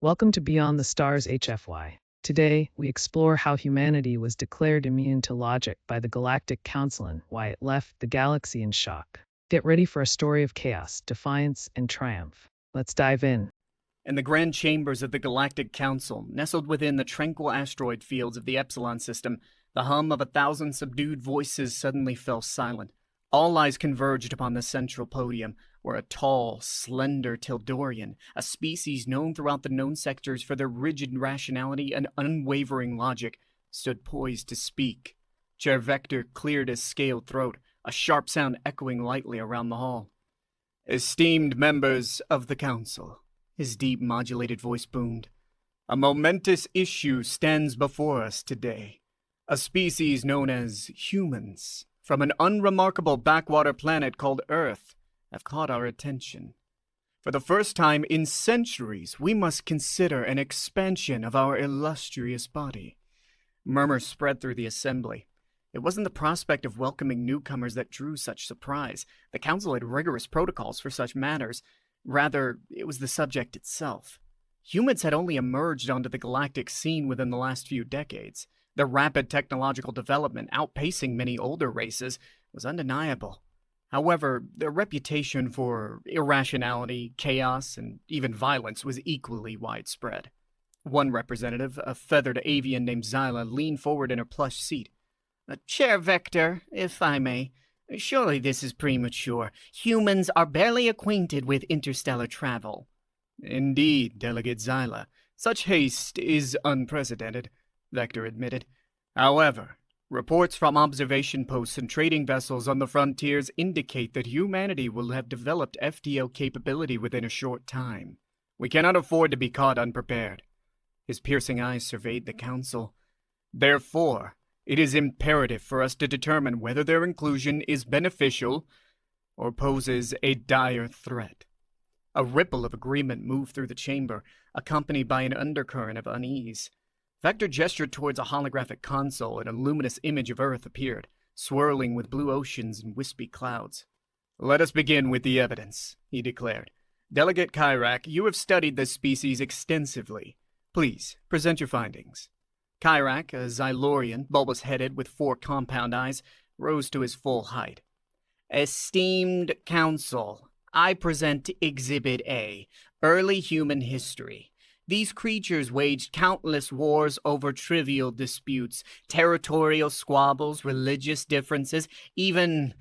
Welcome to Beyond the Stars HFY. Today, we explore how humanity was declared immune to logic by the Galactic Council and why it left the galaxy in shock. Get ready for a story of chaos, defiance, and triumph. Let's dive in. In the grand chambers of the Galactic Council, nestled within the tranquil asteroid fields of the Epsilon system, the hum of 1,000 subdued voices suddenly fell silent. All eyes converged upon the central podium, where a tall, slender Tildorian, a species known throughout the known sectors for their rigid rationality and unwavering logic, stood poised to speak. Chair Vector cleared his scaled throat, a sharp sound echoing lightly around the hall. "Esteemed members of the Council," his deep, modulated voice boomed, "a momentous issue stands before us today. A species known as humans, from an unremarkable backwater planet called Earth, have caught our attention. For the first time in centuries, we must consider an expansion of our illustrious body." Murmurs spread through the assembly. It wasn't the prospect of welcoming newcomers that drew such surprise. The Council had rigorous protocols for such matters. Rather, it was the subject itself. Humans had only emerged onto the galactic scene within the last few decades. Their rapid technological development, outpacing many older races, was undeniable. However, their reputation for irrationality, chaos, and even violence was equally widespread. One representative, a feathered avian named Zyla, leaned forward in her plush seat. "Chair Vector, if I may, surely this is premature. Humans are barely acquainted with interstellar travel." "Indeed, Delegate Zyla. Such haste is unprecedented," Vector admitted. "However, reports from observation posts and trading vessels on the frontiers indicate that humanity will have developed FTL capability within a short time. We cannot afford to be caught unprepared." His piercing eyes surveyed the Council. "Therefore, it is imperative for us to determine whether their inclusion is beneficial or poses a dire threat." A ripple of agreement moved through the chamber, accompanied by an undercurrent of unease. Vector gestured towards a holographic console, and a luminous image of Earth appeared, swirling with blue oceans and wispy clouds. "Let us begin with the evidence," he declared. "Delegate Kyrak, you have studied this species extensively. Please, present your findings." Kyrak, a Xylorian, bulbous-headed with 4 compound eyes, rose to his full height. "Esteemed Council, I present Exhibit A, Early Human History. These creatures waged countless wars over trivial disputes, territorial squabbles, religious differences, even—"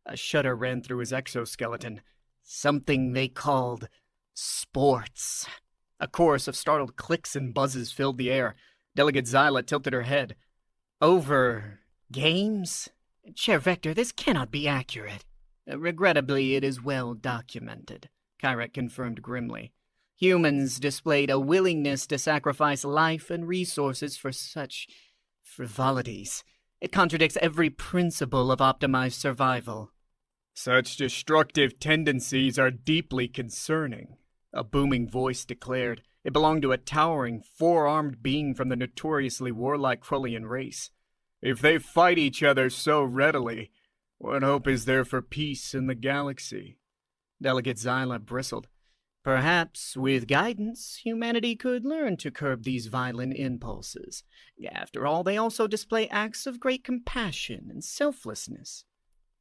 a shudder ran through his exoskeleton— "something they called sports." A chorus of startled clicks and buzzes filled the air. Delegate Zyla tilted her head. "Over games? Chair Vector, this cannot be accurate." "Regrettably, it is well documented," Kyrak confirmed grimly. "Humans displayed a willingness to sacrifice life and resources for such frivolities. It contradicts every principle of optimized survival." "Such destructive tendencies are deeply concerning," a booming voice declared. It belonged to a towering, 4-armed being from the notoriously warlike Krullian race. "If they fight each other so readily, what hope is there for peace in the galaxy?" Delegate Zyla bristled. "Perhaps, with guidance, humanity could learn to curb these violent impulses. After all, they also display acts of great compassion and selflessness."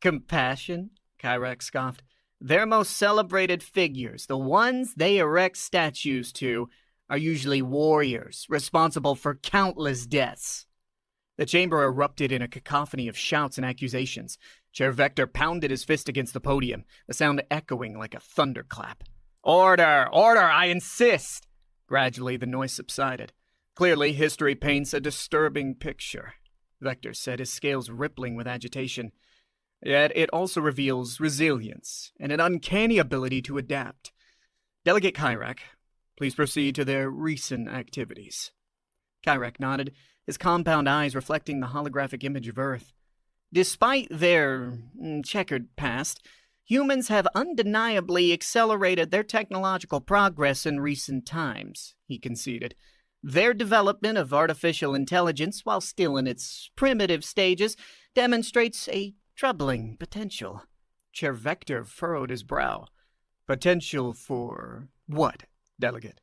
"Compassion?" Kyrak scoffed. "Their most celebrated figures, the ones they erect statues to, are usually warriors, responsible for countless deaths." The chamber erupted in a cacophony of shouts and accusations. Chair Vector pounded his fist against the podium, the sound echoing like a thunderclap. "Order! Order! I insist!" Gradually, the noise subsided. "Clearly, history paints a disturbing picture," Vector said, his scales rippling with agitation. "Yet it also reveals resilience and an uncanny ability to adapt. Delegate Kyrak, please proceed to their recent activities." Kyrak nodded, his compound eyes reflecting the holographic image of Earth. "Despite their checkered past, humans have undeniably accelerated their technological progress in recent times," he conceded. "Their development of artificial intelligence, while still in its primitive stages, demonstrates a troubling potential." Chair Vector furrowed his brow. "Potential for what, Delegate?"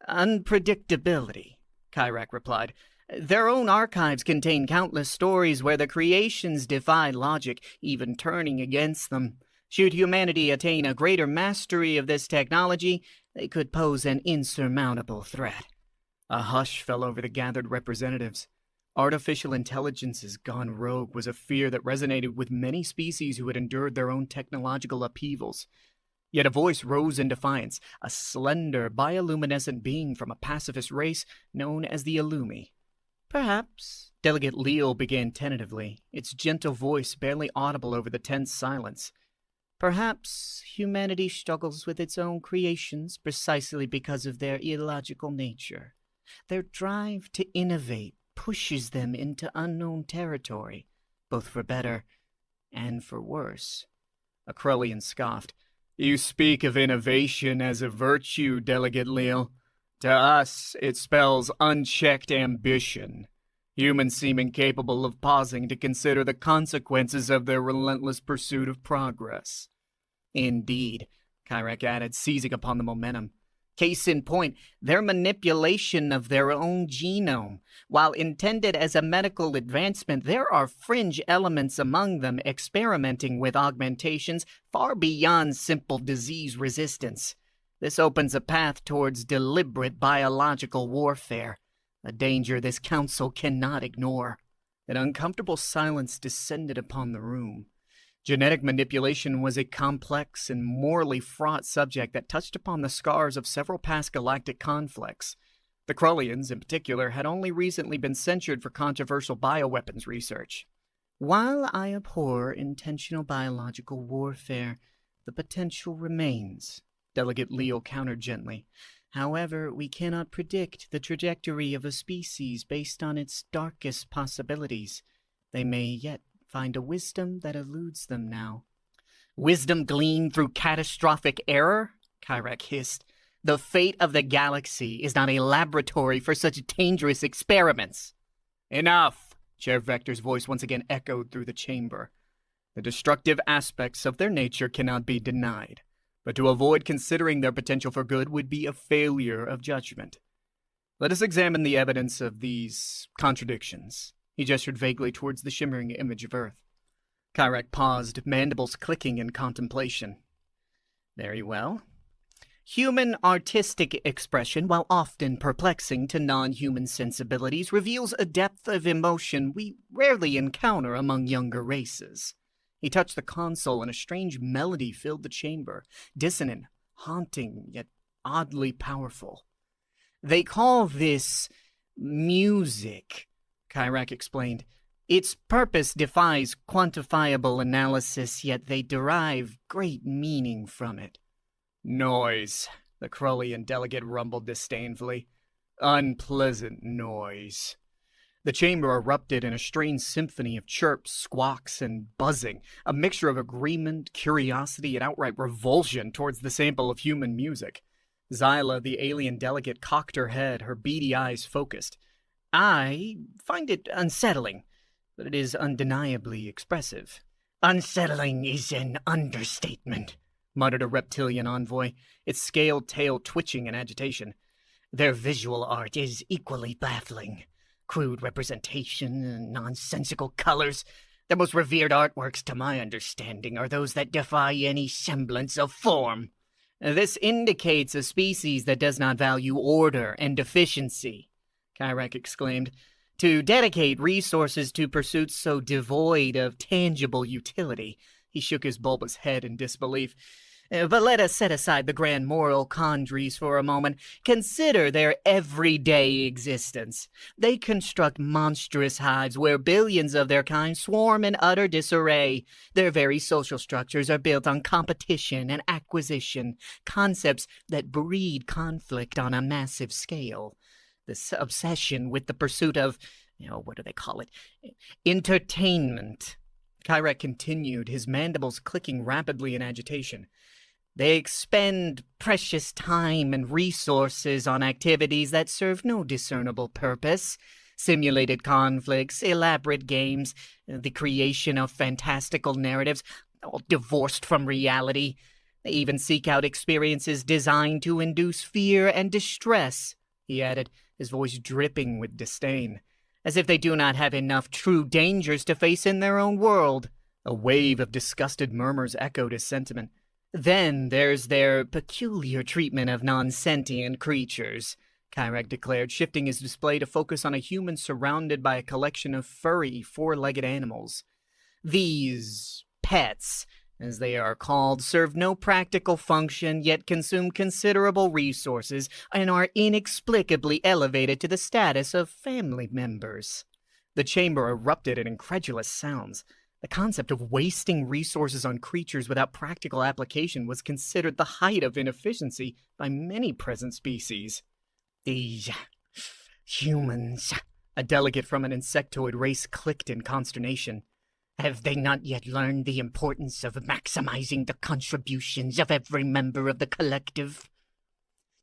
Unpredictability, Kyrak replied. Their own archives contain countless stories where the creations defy logic, even turning against them. Should humanity attain a greater mastery of this technology, they could pose an insurmountable threat. A hush fell over the gathered representatives. Artificial intelligences gone rogue was a fear that resonated with many species who had endured their own technological upheavals. Yet a voice rose in defiance, a slender, bioluminescent being from a pacifist race known as the Illumi. Perhaps, Delegate Leal began tentatively, its gentle voice barely audible over the tense silence. Perhaps humanity struggles with its own creations precisely because of their illogical nature. Their drive to innovate pushes them into unknown territory, both for better and for worse. A Krullian scoffed. You speak of innovation as a virtue, Delegate Leal. To us, it spells unchecked ambition. Humans seem incapable of pausing to consider the consequences of their relentless pursuit of progress. Indeed, Kyrak added, seizing upon the momentum. Case in point, their manipulation of their own genome. While intended as a medical advancement, there are fringe elements among them experimenting with augmentations far beyond simple disease resistance. This opens a path towards deliberate biological warfare, a danger this council cannot ignore. An uncomfortable silence descended upon the room. Genetic manipulation was a complex and morally fraught subject that touched upon the scars of several past galactic conflicts. The Krullians, in particular, had only recently been censured for controversial bioweapons research. While I abhor intentional biological warfare, the potential remains, Delegate Leal countered gently. However, we cannot predict the trajectory of a species based on its darkest possibilities. They may yet find a wisdom that eludes them now. Wisdom gleaned through catastrophic error? Kyrak hissed. The fate of the galaxy is not a laboratory for such dangerous experiments. Enough! Chair Vector's voice once again echoed through the chamber. The destructive aspects of their nature cannot be denied, but to avoid considering their potential for good would be a failure of judgment. Let us examine the evidence of these contradictions. He gestured vaguely towards the shimmering image of Earth. Kyrak paused, mandibles clicking in contemplation. Very well. Human artistic expression, while often perplexing to non-human sensibilities, reveals a depth of emotion we rarely encounter among younger races. He touched the console, and a strange melody filled the chamber, dissonant, haunting, yet oddly powerful. They call this music, Kyrak explained. Its purpose defies quantifiable analysis, yet they derive great meaning from it. Noise, the Krullian delegate rumbled disdainfully. Unpleasant noise. The chamber erupted in a strange symphony of chirps, squawks, and buzzing, a mixture of agreement, curiosity, and outright revulsion towards the sample of human music. Zyla, the alien delegate, cocked her head, her beady eyes focused. I find it unsettling, but it is undeniably expressive. Unsettling is an understatement, muttered a reptilian envoy, its scaled tail twitching in agitation. Their visual art is equally baffling. Crude representation and nonsensical colors. The most revered artworks, to my understanding, are those that defy any semblance of form. This indicates a species that does not value order and efficiency, Kyrak exclaimed. To dedicate resources to pursuits so devoid of tangible utility. He shook his bulbous head in disbelief. But let us set aside the grand moral quandaries for a moment. Consider their everyday existence. They construct monstrous hives where billions of their kind swarm in utter disarray. Their very social structures are built on competition and acquisition, concepts that breed conflict on a massive scale. This obsession with the pursuit of, what do they call it? Entertainment. Kyrak continued, his mandibles clicking rapidly in agitation. They expend precious time and resources on activities that serve no discernible purpose. Simulated conflicts, elaborate games, the creation of fantastical narratives, all divorced from reality. They even seek out experiences designed to induce fear and distress. he added, his voice dripping with disdain. As if they do not have enough true dangers to face in their own world. A wave of disgusted murmurs echoed his sentiment. Then there's their peculiar treatment of non-sentient creatures, Kyrek declared, shifting his display to focus on a human surrounded by a collection of furry, four-legged animals. These pets, as they are called, serve no practical function, yet consume considerable resources and are inexplicably elevated to the status of family members. The chamber erupted in incredulous sounds. The concept of wasting resources on creatures without practical application was considered the height of inefficiency by many present species. These humans, a delegate from an insectoid race clicked in consternation. Have they not yet learned the importance of maximizing the contributions of every member of the collective?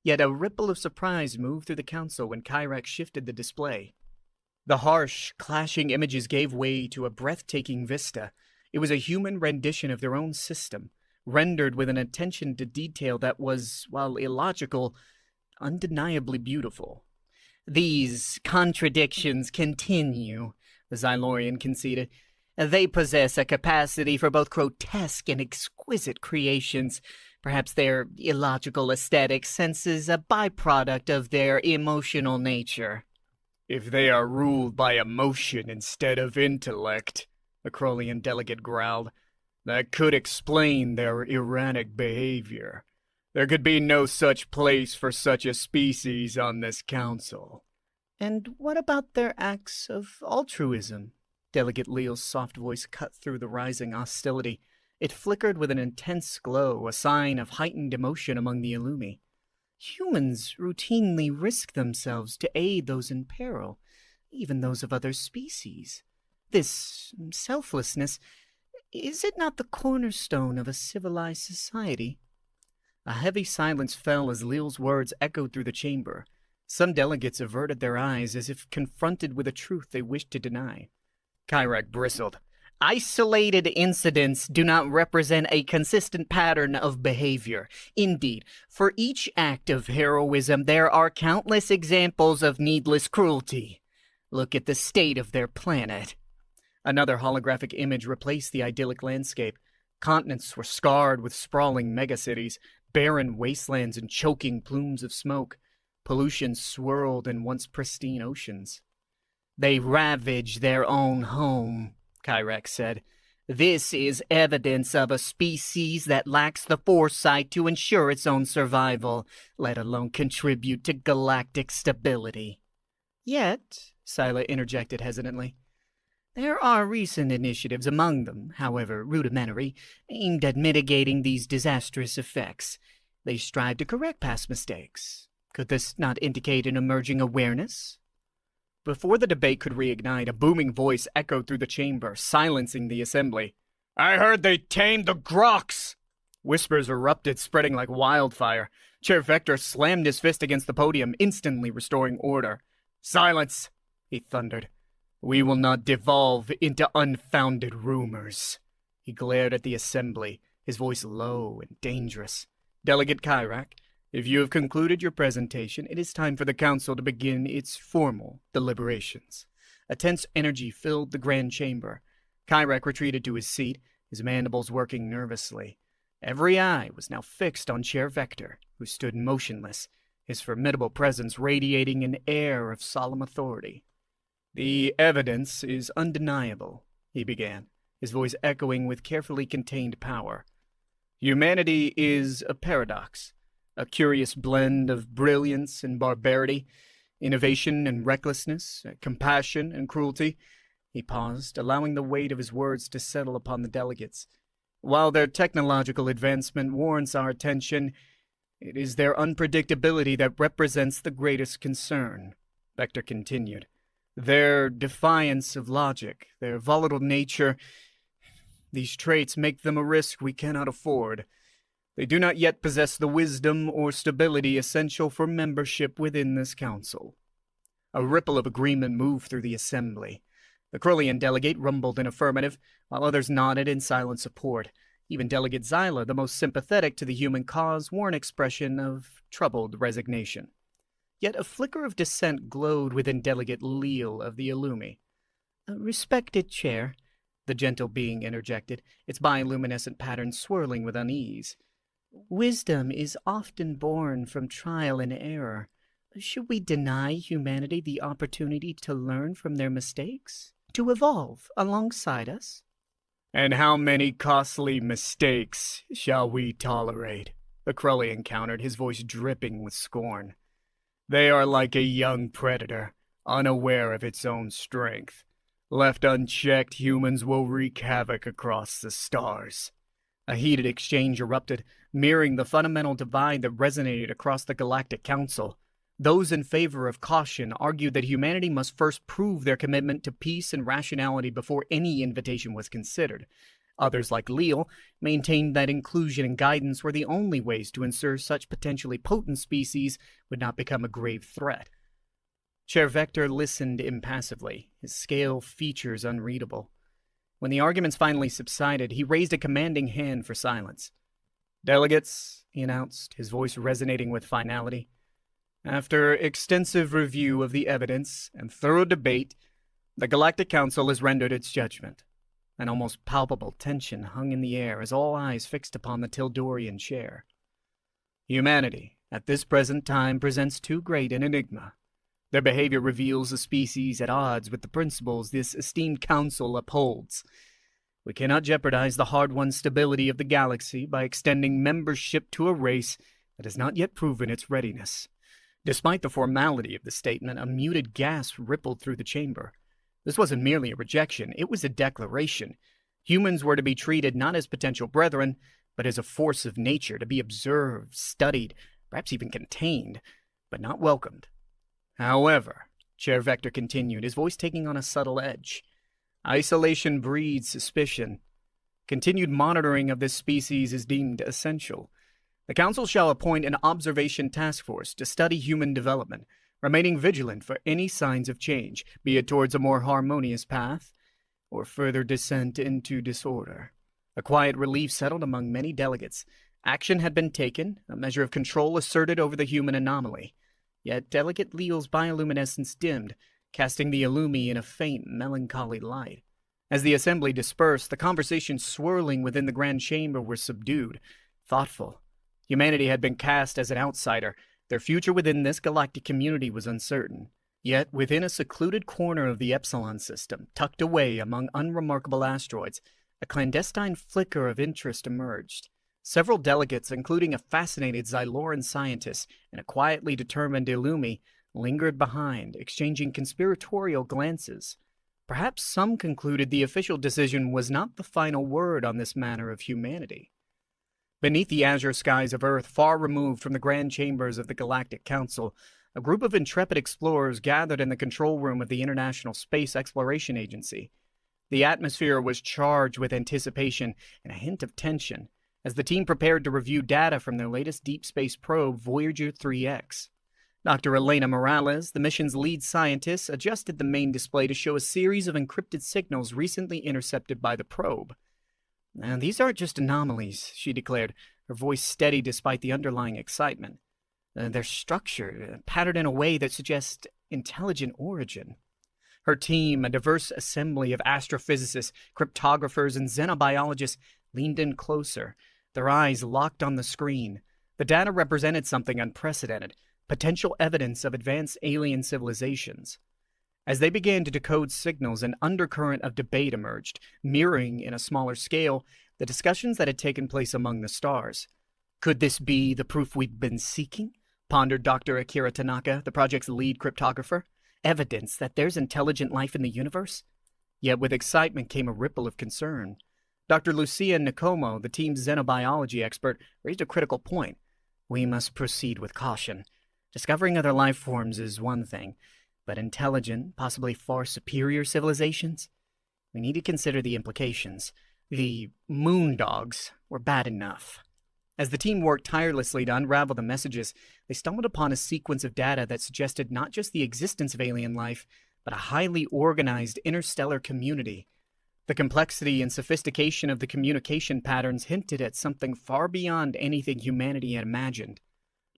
Yet a ripple of surprise moved through the council when Kyrek shifted the display. The harsh, clashing images gave way to a breathtaking vista. It was a human rendition of their own system, rendered with an attention to detail that was, while illogical, undeniably beautiful. These contradictions continue, the Xylorian conceded. They possess a capacity for both grotesque and exquisite creations. Perhaps their illogical aesthetic sense is a byproduct of their emotional nature. If they are ruled by emotion instead of intellect, the Crolian delegate growled, that could explain their erratic behavior. There could be no such place for such a species on this council. And what about their acts of altruism? Delegate Leal's soft voice cut through the rising hostility. It flickered with an intense glow, a sign of heightened emotion among the Illumi. Humans routinely risk themselves to aid those in peril, even those of other species. This selflessness, is it not the cornerstone of a civilized society? A heavy silence fell as Leal's words echoed through the chamber. Some delegates averted their eyes as if confronted with a truth they wished to deny. Kyrek bristled. Isolated incidents do not represent a consistent pattern of behavior. Indeed, for each act of heroism, there are countless examples of needless cruelty. Look at the state of their planet. Another holographic image replaced the idyllic landscape. Continents were scarred with sprawling megacities, barren wastelands and choking plumes of smoke. Pollution swirled in once pristine oceans. They ravage their own home, Kyrek said. This is evidence of a species that lacks the foresight to ensure its own survival, let alone contribute to galactic stability. Yet, Scylla interjected hesitantly, there are recent initiatives among them, however rudimentary, aimed at mitigating these disastrous effects. They strive to correct past mistakes. Could this not indicate an emerging awareness? Before the debate could reignite, a booming voice echoed through the chamber, silencing the assembly. I heard they tamed the Groks! Whispers erupted, spreading like wildfire. Chair Vector slammed his fist against the podium, instantly restoring order. Silence, he thundered. We will not devolve into unfounded rumors. He glared at the assembly, his voice low and dangerous. Delegate Kyrek, if you have concluded your presentation, it is time for the council to begin its formal deliberations. A tense energy filled the grand chamber. Kyrek retreated to his seat, his mandibles working nervously. Every eye was now fixed on Chair Vector, who stood motionless, his formidable presence radiating an air of solemn authority. The evidence is undeniable, he began, his voice echoing with carefully contained power. Humanity is a paradox. A curious blend of brilliance and barbarity, innovation and recklessness, compassion and cruelty. He paused, allowing the weight of his words to settle upon the delegates. While their technological advancement warrants our attention, it is their unpredictability that represents the greatest concern, Vector continued. Their defiance of logic, their volatile nature, these traits make them a risk we cannot afford. They do not yet possess the wisdom or stability essential for membership within this council. A ripple of agreement moved through the assembly. The Crolian delegate rumbled in affirmative, while others nodded in silent support. Even Delegate Xyla, the most sympathetic to the human cause, wore an expression of troubled resignation. Yet a flicker of dissent glowed within Delegate Leal of the Illumi. "Respected chair," the gentle being interjected, its bioluminescent pattern swirling with unease. "Wisdom is often born from trial and error. Should we deny humanity the opportunity to learn from their mistakes? To evolve alongside us?" "And how many costly mistakes shall we tolerate?" the Crowley countered, his voice dripping with scorn. "They are like a young predator, unaware of its own strength. Left unchecked, humans will wreak havoc across the stars." A heated exchange erupted, mirroring the fundamental divide that resonated across the Galactic Council. Those in favor of caution argued that humanity must first prove their commitment to peace and rationality before any invitation was considered. Others, like Leal, maintained that inclusion and guidance were the only ways to ensure such potentially potent species would not become a grave threat. Chair Vector listened impassively, his scale features unreadable. When the arguments finally subsided, he raised a commanding hand for silence. "Delegates," he announced, his voice resonating with finality, "after extensive review of the evidence and thorough debate, the Galactic Council has rendered its judgment." An almost palpable tension hung in the air as all eyes fixed upon the Tildorian chair. "Humanity, at this present time, presents too great an enigma. Their behavior reveals a species at odds with the principles this esteemed council upholds. We cannot jeopardize the hard-won stability of the galaxy by extending membership to a race that has not yet proven its readiness." Despite the formality of the statement, a muted gasp rippled through the chamber. This wasn't merely a rejection, it was a declaration. Humans were to be treated not as potential brethren, but as a force of nature to be observed, studied, perhaps even contained, but not welcomed. "However," Chair Vector continued, his voice taking on a subtle edge, "isolation breeds suspicion. Continued monitoring of this species is deemed essential. The Council shall appoint an observation task force to study human development, remaining vigilant for any signs of change, be it towards a more harmonious path, or further descent into disorder." A quiet relief settled among many delegates. Action had been taken, a measure of control asserted over the human anomaly. Yet Delegate Leal's bioluminescence dimmed, casting the Illumi in a faint, melancholy light. As the assembly dispersed, the conversations swirling within the grand chamber were subdued, thoughtful. Humanity had been cast as an outsider. Their future within this galactic community was uncertain. Yet, within a secluded corner of the Epsilon system, tucked away among unremarkable asteroids, a clandestine flicker of interest emerged. Several delegates, including a fascinated Xyloran scientist and a quietly determined Illumi, lingered behind, exchanging conspiratorial glances. Perhaps some concluded the official decision was not the final word on this matter of humanity. Beneath the azure skies of Earth, far removed from the grand chambers of the Galactic Council, a group of intrepid explorers gathered in the control room of the International Space Exploration Agency. The atmosphere was charged with anticipation and a hint of tension as the team prepared to review data from their latest deep space probe, Voyager 3X. Dr. Elena Morales, the mission's lead scientist, adjusted the main display to show a series of encrypted signals recently intercepted by the probe. "And these aren't just anomalies," she declared, her voice steady despite the underlying excitement. "They're structured, patterned in a way that suggests intelligent origin." Her team, a diverse assembly of astrophysicists, cryptographers, and xenobiologists, leaned in closer, their eyes locked on the screen. The data represented something unprecedented, potential evidence of advanced alien civilizations. As they began to decode signals, an undercurrent of debate emerged, mirroring, in a smaller scale, the discussions that had taken place among the stars. "Could this be the proof we'd been seeking?" pondered Dr. Akira Tanaka, the project's lead cryptographer. "Evidence that there's intelligent life in the universe?" Yet with excitement came a ripple of concern. Dr. Lucia Nicomo, the team's xenobiology expert, raised a critical point. "We must proceed with caution. Discovering other life forms is one thing, but intelligent, possibly far superior civilizations? We need to consider the implications. The moondogs were bad enough." As the team worked tirelessly to unravel the messages, they stumbled upon a sequence of data that suggested not just the existence of alien life, but a highly organized interstellar community. The complexity and sophistication of the communication patterns hinted at something far beyond anything humanity had imagined.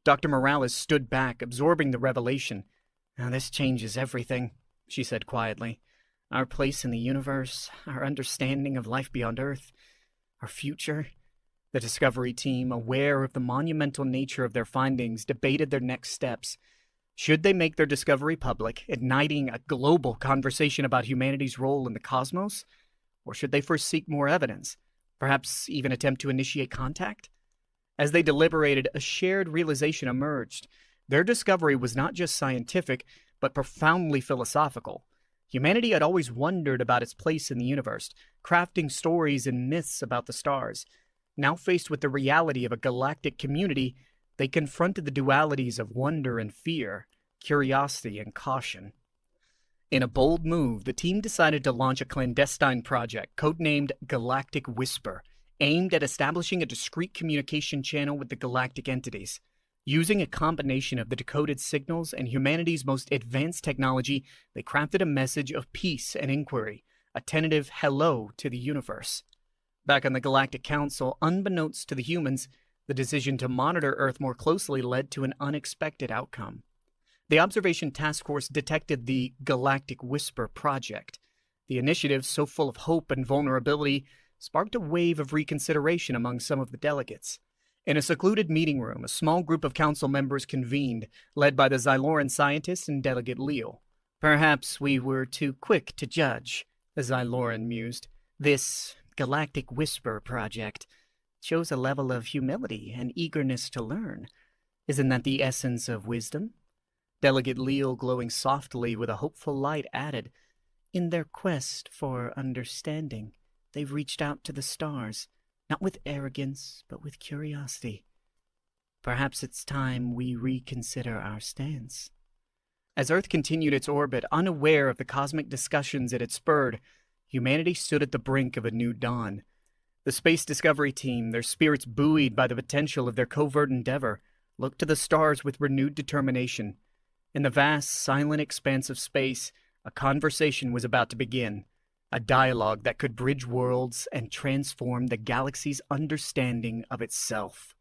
Dr. Morales stood back, absorbing the revelation. "Now this changes everything," she said quietly. "Our place in the universe, our understanding of life beyond Earth, our future." The Discovery team, aware of the monumental nature of their findings, debated their next steps. Should they make their discovery public, igniting a global conversation about humanity's role in the cosmos? Or should they first seek more evidence, perhaps even attempt to initiate contact? As they deliberated, a shared realization emerged. Their discovery was not just scientific, but profoundly philosophical. Humanity had always wondered about its place in the universe, crafting stories and myths about the stars. Now faced with the reality of a galactic community, they confronted the dualities of wonder and fear, curiosity and caution. In a bold move, the team decided to launch a clandestine project codenamed Galactic Whisper, aimed at establishing a discreet communication channel with the galactic entities. Using a combination of the decoded signals and humanity's most advanced technology, they crafted a message of peace and inquiry, a tentative hello to the universe. Back on the Galactic Council, unbeknownst to the humans, the decision to monitor Earth more closely led to an unexpected outcome. The Observation Task Force detected the Galactic Whisper project. The initiative, so full of hope and vulnerability, sparked a wave of reconsideration among some of the delegates. In a secluded meeting room, a small group of council members convened, led by the Xyloran scientist and Delegate Leal. "Perhaps we were too quick to judge," the Xyloran mused. "This Galactic Whisper project shows a level of humility and eagerness to learn. Isn't that the essence of wisdom?" Delegate Leal, glowing softly with a hopeful light, added, "In their quest for understanding, they've reached out to the stars, not with arrogance, but with curiosity. Perhaps it's time we reconsider our stance." As Earth continued its orbit, unaware of the cosmic discussions it had spurred, humanity stood at the brink of a new dawn. The Space Discovery team, their spirits buoyed by the potential of their covert endeavor, looked to the stars with renewed determination. In the vast, silent expanse of space, a conversation was about to begin, a dialogue that could bridge worlds and transform the galaxy's understanding of itself.